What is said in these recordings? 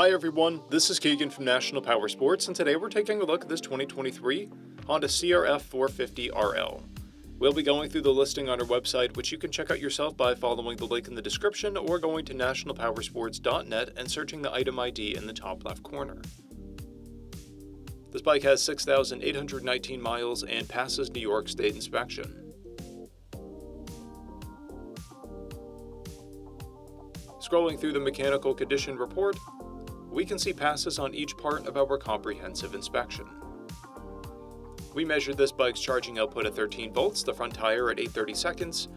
Hi everyone, this is Keegan from National Powersports, and today we're taking a look at this 2023 Honda CRF450RL. We'll be going through the listing on our website, which you can check out yourself by following the link in the description or going to nationalpowersports.net and searching the item ID in the top left corner. This bike has 6,819 miles and passes New York State inspection. Scrolling through the mechanical condition report, we can see passes on each part of our comprehensive inspection. We measured this bike's charging output at 13 volts, the front tire at 830 seconds,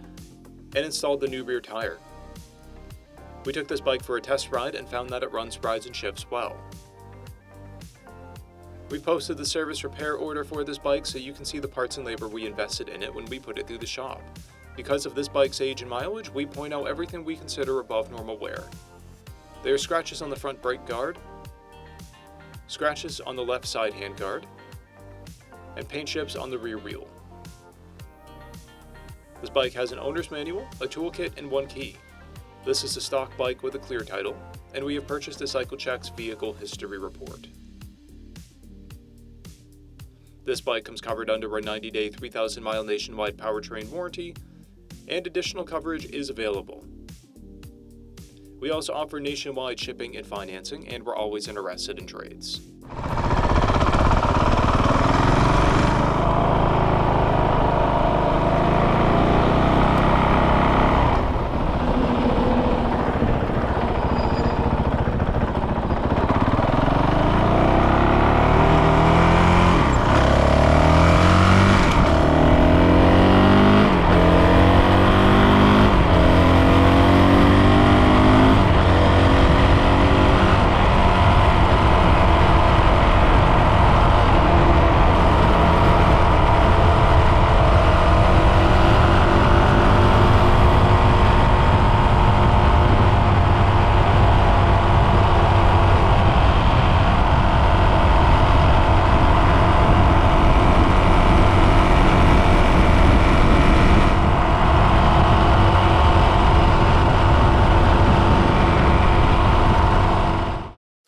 and installed the new rear tire. We took this bike for a test ride and found that it runs, rides, and shifts well. We posted the service repair order for this bike so you can see the parts and labor we invested in it when we put it through the shop. Because of this bike's age and mileage, we point out everything we consider above normal wear. There are scratches on the front brake guard, scratches on the left side handguard, and paint chips on the rear wheel. This bike has an owner's manual, a toolkit, and one key. This is a stock bike with a clear title, and we have purchased a CycleCheck's vehicle history report. This bike comes covered under a 90-day, 3,000-mile nationwide powertrain warranty, and additional coverage is available. We also offer nationwide shipping and financing, and we're always interested in trades.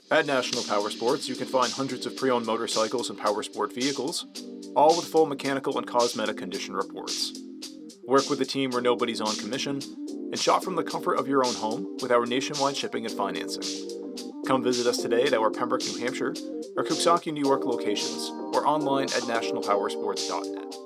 At National Powersports, you can find hundreds of pre-owned motorcycles and powersport vehicles, all with full mechanical and cosmetic condition reports. Work with a team where nobody's on commission, and shop from the comfort of your own home with our nationwide shipping and financing. Come visit us today at our Pembroke, New Hampshire, or Coxsackie, New York locations, or online at nationalpowersports.net.